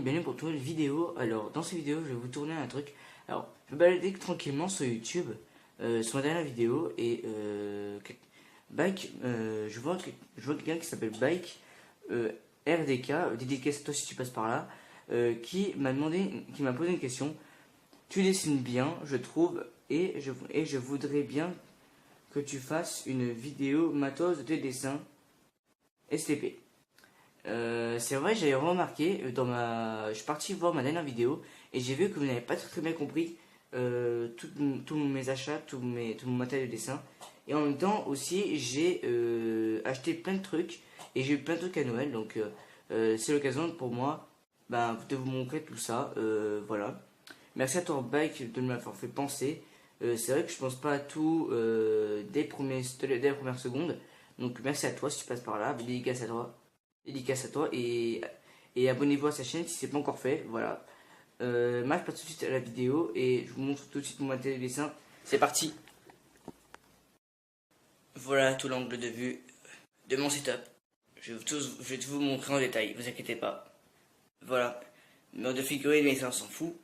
Bienvenue pour une nouvelle vidéo. Alors dans cette vidéo je vais vous tourner un truc. Alors je vais me balader tranquillement sur YouTube, sur ma dernière vidéo, et Bike, je vois quelqu'un qui s'appelle Bike RDK, dédicace à toi si tu passes par là, qui m'a posé une question. Tu dessines bien, je trouve, et je voudrais bien que tu fasses une vidéo matos de tes dessins STP. C'est vrai, j'avais remarqué je suis parti voir ma dernière vidéo et j'ai vu que vous n'avez pas très bien compris tous mes achats, tout mon matériel de dessin. Et en même temps aussi, j'ai acheté plein de trucs et j'ai eu plein de trucs à Noël. Donc c'est l'occasion pour moi de vous montrer tout ça. Voilà. Merci à toi Bike de m'avoir fait penser. C'est vrai que je pense pas à tout dès les premières secondes. Donc merci à toi si tu passes par là. Dédicace à toi. Dédicace à toi et abonnez-vous à sa chaîne si c'est pas encore fait. Voilà. Moi je passe tout de suite à la vidéo et je vous montre tout de suite mon matériel de dessin. C'est parti. Voilà tout l'angle de vue de mon setup. Je vais tout vous montrer en détail, vous inquiétez pas. Voilà. Mode de figurine, mais ça on s'en fout.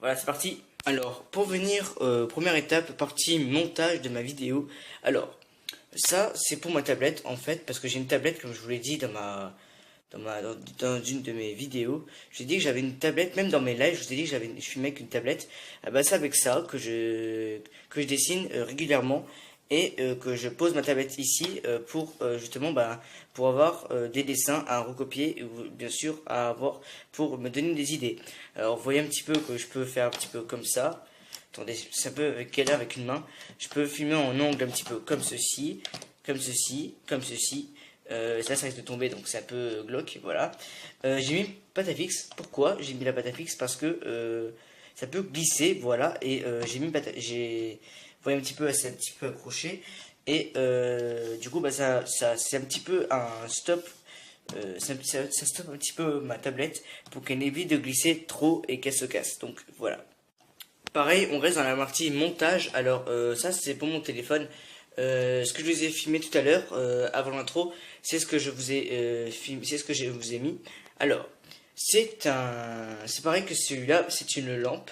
Voilà, c'est parti. Alors, pour venir, première étape, partie montage de ma vidéo. Alors, ça, c'est pour ma tablette, en fait, parce que j'ai une tablette, comme je vous l'ai dit dans une de mes vidéos. J'ai dit que j'avais une tablette, même dans mes lives, je vous ai dit que je filmais avec une tablette. Ah bah, c'est avec ça que je dessine régulièrement. Et que je pose ma tablette ici pour justement pour avoir des dessins à recopier, ou bien sûr pour me donner des idées. Alors vous voyez un petit peu que je peux faire un petit peu comme ça. Attendez, c'est un peu avec une main. Je peux filmer en angle un petit peu comme ceci, comme ceci, comme ceci. Là ça risque de tomber donc c'est un peu glauque, voilà. J'ai mis pâte à fixe. Pourquoi j'ai mis la pâte à fixe? Parce que ça peut glisser, voilà. Et vous voyez un petit peu, c'est un petit peu accroché. Et du coup, ça c'est un petit peu un stop. Ça stoppe un petit peu ma tablette pour qu'elle évite de glisser trop et qu'elle se casse. Donc voilà. Pareil, on reste dans la partie montage. Alors ça c'est pour mon téléphone. Ce que je vous ai filmé tout à l'heure avant l'intro, c'est ce que je vous ai filmé, c'est ce que je vous ai mis. Alors c'est pareil que celui-là, c'est une lampe.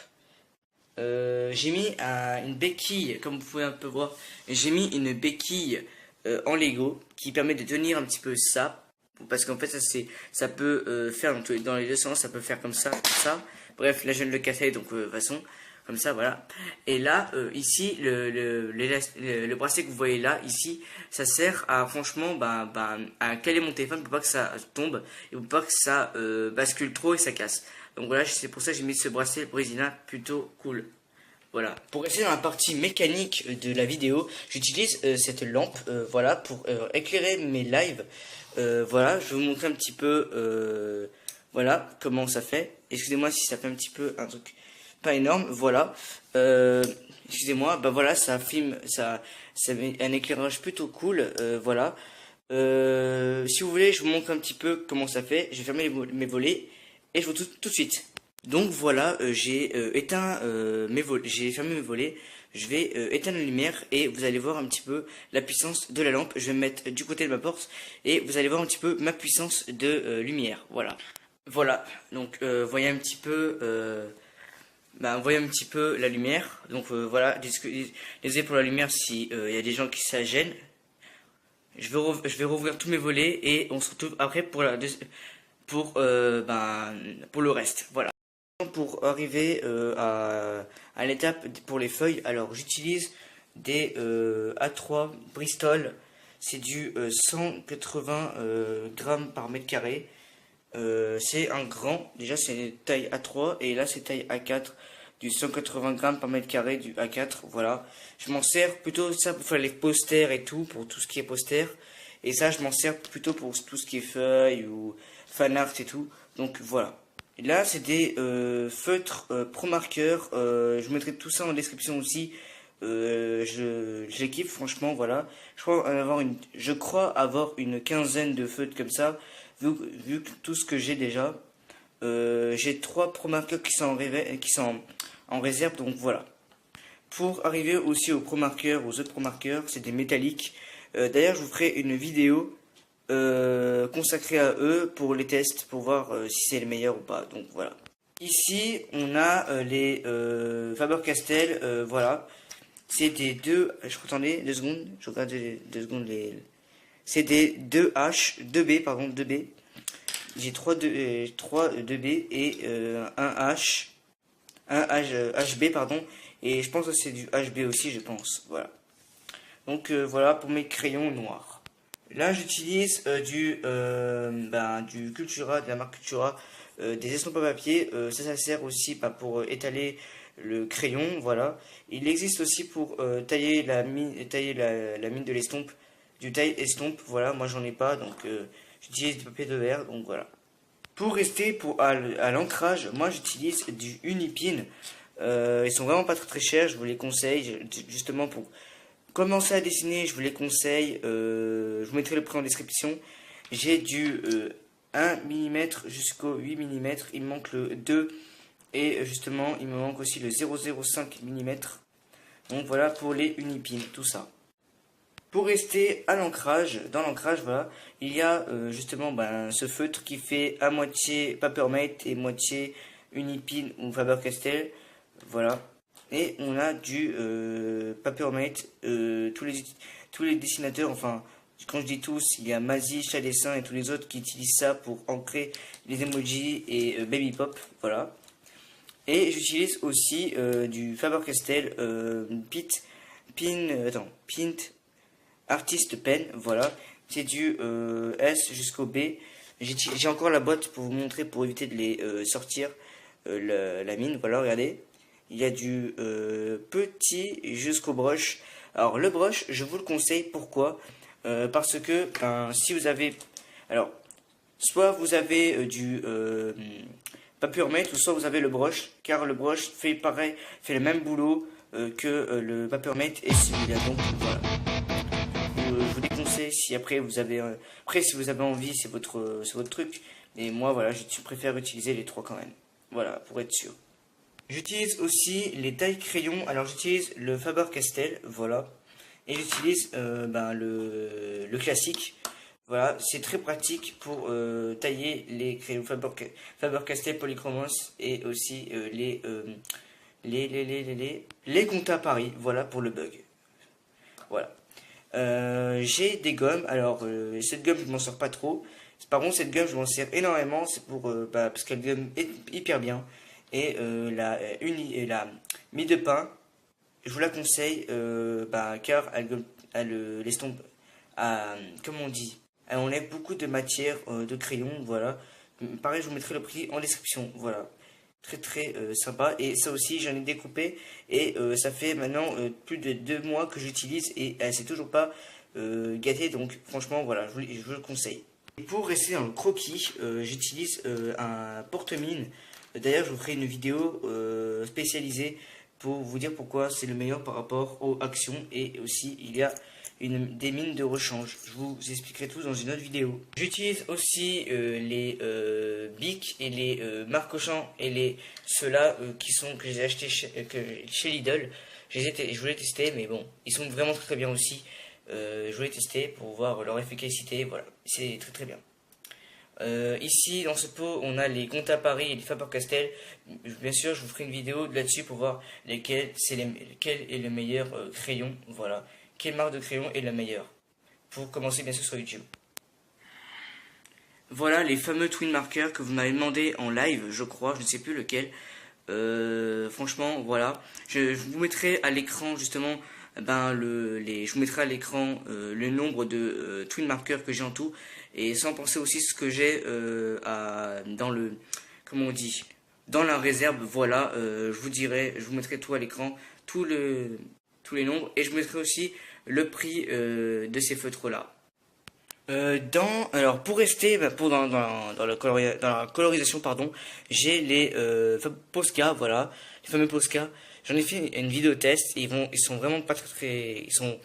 J'ai mis une béquille, comme vous pouvez un peu voir, j'ai mis une béquille en Lego qui permet de tenir un petit peu ça, parce qu'en fait ça peut faire dans les deux sens, ça peut faire comme ça. Bref, là je viens de le casser, donc de toute façon comme ça, voilà. Et là ici le bracelet que vous voyez là ici, ça sert à franchement à caler mon téléphone pour pas que ça tombe et pour pas que ça bascule trop et ça casse. Donc voilà, c'est pour ça que j'ai mis ce bracelet brésilien plutôt cool. Voilà. Pour rester dans la partie mécanique de la vidéo, j'utilise cette lampe voilà, pour éclairer mes lives. Voilà, je vais vous montrer un petit peu voilà, comment ça fait. Excusez-moi si ça fait un petit peu un truc pas énorme. Voilà. Excusez-moi, voilà, ça filme, ça met un éclairage plutôt cool. Voilà. Si vous voulez, je vous montre un petit peu comment ça fait. Je vais fermer mes volets et je vous tout de suite. Donc voilà, j'ai éteint j'ai fermé mes volets. Je vais éteindre la lumière et vous allez voir un petit peu la puissance de la lampe. Je vais me mettre du côté de ma porte et vous allez voir un petit peu ma puissance de lumière. Voilà. Voilà. Donc voyez un petit peu voyez un petit peu la lumière. Donc voilà, désolé pour la lumière si il y a des gens qui ça gêne. Je vais rouvrir tous mes volets et on se retrouve après pour pour le reste. Voilà. Pour arriver à l'étape pour les feuilles, alors j'utilise des A3 Bristol, c'est du 180 grammes par mètre carré. C'est un grand, déjà c'est taille A3 et là c'est taille A4, du 180 grammes par mètre carré du A4. Voilà, je m'en sers plutôt ça pour faire les posters et tout, pour tout ce qui est poster, et ça je m'en sers plutôt pour tout ce qui est feuilles ou fan art et tout. Donc voilà. Et là, c'est des feutres Pro Marker. Je mettrai tout ça en description aussi. Je les kiffe, franchement, voilà. Je crois avoir une quinzaine de feutres comme ça, vu que tout ce que j'ai déjà. J'ai 3 Pro Marker qui sont en réserve, donc voilà. Pour arriver aussi aux Pro Marker, aux autres Pro Marker, c'est des métalliques. D'ailleurs, je vous ferai une vidéo consacré à eux pour les tests, pour voir si c'est le meilleur ou pas. Donc voilà. Ici, on a les Faber-Castell, voilà. C'est des 2, je attendez, 2 secondes, je regarde 2 secondes les... C'est des 2H, 2B, pardon, 2B. J'ai 3 2B et un H, un HB, pardon. Et je pense que c'est du HB aussi, je pense, voilà. Donc voilà pour mes crayons noirs. Là, j'utilise du Cultura, de la marque Cultura, des estampes à papier. Ça sert aussi pour étaler le crayon, voilà. Il existe aussi pour tailler la mine de l'estompe, du taille estompe, voilà. Moi, j'en ai pas, donc j'utilise du papier de verre, donc voilà. Pour rester à l'ancrage, moi, j'utilise du Unipin. Ils sont vraiment pas très chers, je vous les conseille, justement pour commencer à dessiner, je vous les conseille. Je vous mettrai le prix en description. J'ai du 1 mm jusqu'au 8 mm. Il me manque le 2. Et justement, il me manque aussi le 0,05 mm. Donc voilà pour les Unipin, tout ça. Pour rester à l'ancrage, dans l'ancrage, voilà, il y a justement ce feutre qui fait à moitié Papermate et moitié Unipin ou Faber-Castell. Voilà. Et on a du Papermate, tous les dessinateurs, enfin, quand je dis tous, il y a Mazi, Chat Dessin et tous les autres qui utilisent ça pour ancrer les emojis et Baby Pop, voilà. Et j'utilise aussi du Faber-Castell Pint Artist Pen, voilà. C'est du S jusqu'au B. J'ai encore la boîte pour vous montrer, pour éviter de les sortir la mine, voilà, regardez. Il y a du petit jusqu'au brush. Alors le brush, je vous le conseille, pourquoi parce que si vous avez... Alors, soit vous avez du Papermate, ou soit vous avez le brush, car le brush fait pareil, fait le même boulot que le Papermate et celui-là. Donc voilà. Je vous déconseille si après vous avez... après si vous avez envie, c'est votre truc. Mais moi voilà, je préfère utiliser les trois quand même. Voilà, pour être sûr. J'utilise aussi les tailles crayons. Alors j'utilise le Faber-Castell, voilà. Et j'utilise le classique. Voilà, c'est très pratique pour tailler les crayons Faber-Castell Polychromos et aussi les Conta Paris, voilà pour le bug. Voilà. J'ai des gommes. Alors cette gomme je m'en sers pas trop. Par contre cette gomme je m'en sers énormément. C'est pour parce qu'elle gomme hyper bien. Et la mie de pain, je vous la conseille car elle l'estompe comme on dit, elle enlève beaucoup de matière de crayon, voilà. Pareil, je vous mettrai le prix en description, voilà. Très sympa. Et ça aussi, j'en ai découpé et ça fait maintenant plus de 2 mois que j'utilise et elle s'est toujours pas gâtée, donc franchement, voilà, je vous le conseille. Et pour rester dans le croquis, j'utilise un porte-mine. D'ailleurs, je vous ferai une vidéo spécialisée pour vous dire pourquoi c'est le meilleur par rapport aux actions. Et aussi, il y a des mines de rechange. Je vous expliquerai tout dans une autre vidéo. J'utilise aussi les Bic et les Marc-Auchan et ceux-là que j'ai achetés chez Lidl. Je voulais tester, mais bon, ils sont vraiment très bien aussi. Je voulais tester pour voir leur efficacité. Voilà, c'est très bien. Ici dans ce pot on a les Conta Paris et les Faber-Castell. Bien sûr je vous ferai une vidéo là-dessus pour voir quel est le meilleur crayon, voilà, quelle marque de crayon est la meilleure, pour commencer bien sûr sur YouTube. Voilà les fameux twin markers que vous m'avez demandé en live, je crois, je ne sais plus lequel. Franchement voilà, je vous mettrai à l'écran justement je vous mettrai à l'écran le nombre de twin markers que j'ai en tout, et sans penser aussi ce que j'ai dans la réserve, voilà. Je vous mettrai tout à l'écran, tous les nombres, et je vous mettrai aussi le prix de ces feutres là. Alors pour rester dans la colorisation, pardon, j'ai les Posca, voilà, les fameux Posca. J'en ai fait une vidéo test et ils sont vraiment pas ils sont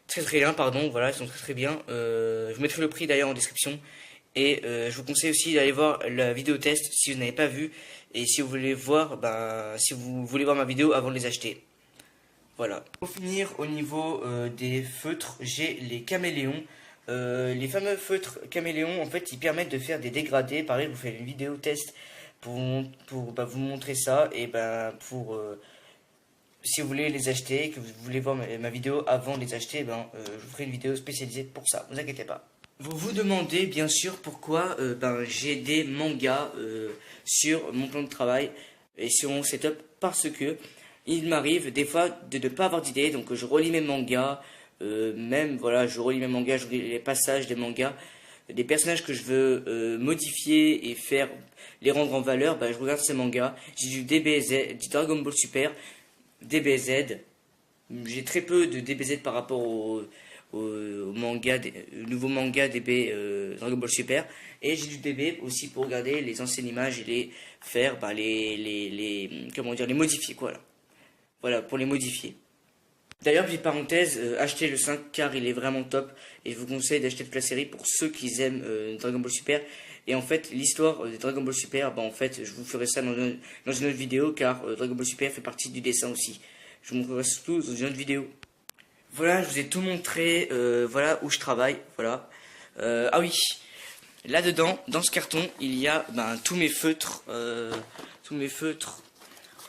très bien, pardon, voilà, ils sont très bien. Je vous mettrai le prix d'ailleurs en description, et je vous conseille aussi d'aller voir la vidéo test si vous n'avez pas vu, et si vous voulez voir ma vidéo avant de les acheter. Voilà. Pour finir, au niveau des feutres, j'ai les caméléons. Les fameux feutres caméléons, en fait, ils permettent de faire des dégradés. Pareil, je vous fais une vidéo test pour vous montrer ça. Et si vous voulez les acheter, que vous voulez voir ma vidéo avant de les acheter, je vous ferai une vidéo spécialisée pour ça. Ne vous inquiétez pas. Vous vous demandez bien sûr pourquoi j'ai des mangas sur mon plan de travail et sur mon setup, parce que il m'arrive des fois de ne pas avoir d'idée, donc je relis mes mangas, même voilà, je relis mes mangas, je relis les passages des mangas, des personnages que je veux modifier et faire les rendre en valeur, je regarde ces mangas. J'ai du DBZ, du Dragon Ball Super, DBZ. J'ai très peu de DBZ par rapport au manga, au nouveau manga DB Dragon Ball Super. Et j'ai du DB aussi pour regarder les anciennes images et les faire, comment dire, les modifier, quoi. Voilà, pour les modifier. D'ailleurs, petite parenthèse, achetez le 5 car il est vraiment top. Et je vous conseille d'acheter toute la série pour ceux qui aiment Dragon Ball Super. Et en fait, l'histoire de Dragon Ball Super, en fait, je vous ferai ça dans une autre vidéo, car Dragon Ball Super fait partie du dessin aussi. Je vous montrerai surtout dans une autre vidéo. Voilà, je vous ai tout montré, voilà où je travaille, voilà. Ah oui, là-dedans, dans ce carton, il y a tous mes feutres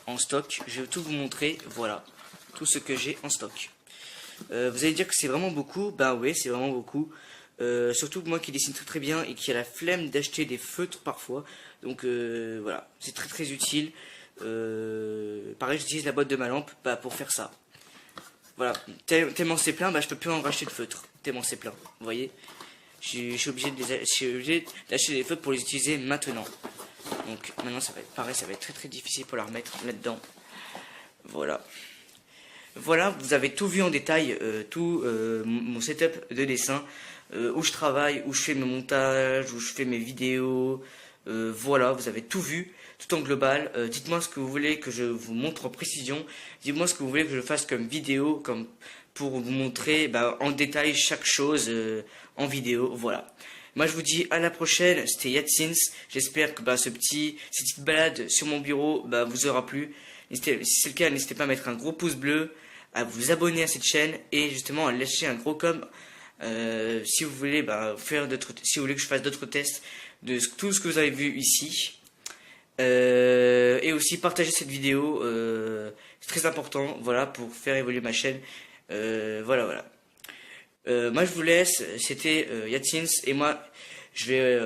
en stock. Je vais tout vous montrer, voilà, tout ce que j'ai en stock. Vous allez dire que c'est vraiment beaucoup, oui, c'est vraiment beaucoup. Surtout moi qui dessine très très bien et qui a la flemme d'acheter des feutres parfois. Donc voilà, c'est très très utile. Pareil, j'utilise la boîte de ma lampe pour faire ça. Voilà, tellement c'est plein, je peux plus en racheter de feutres. Tellement c'est plein, vous voyez. Je suis obligé d'acheter des feutres pour les utiliser maintenant. Donc maintenant ça va être pareil, ça va être très très difficile pour la remettre là-dedans. Voilà. Voilà, vous avez tout vu en détail, tout mon setup de dessin, où je travaille, où je fais mes montages, où je fais mes vidéos. Voilà, vous avez tout vu, tout en global. Dites-moi ce que vous voulez que je vous montre en précision. Dites-moi ce que vous voulez que je fasse comme vidéo, comme pour vous montrer en détail chaque chose en vidéo. Voilà. Moi je vous dis à la prochaine, c'était Yatsins. J'espère que cette petite balade sur mon bureau vous aura plu. Si c'est le cas, n'hésitez pas à mettre un gros pouce bleu, à vous abonner à cette chaîne et justement à lâcher un gros com si vous voulez si vous voulez que je fasse d'autres tests de tout ce que vous avez vu ici. Et aussi partager cette vidéo, c'est très important, voilà, pour faire évoluer ma chaîne. Voilà. Moi je vous laisse, c'était Yatsins et moi je vais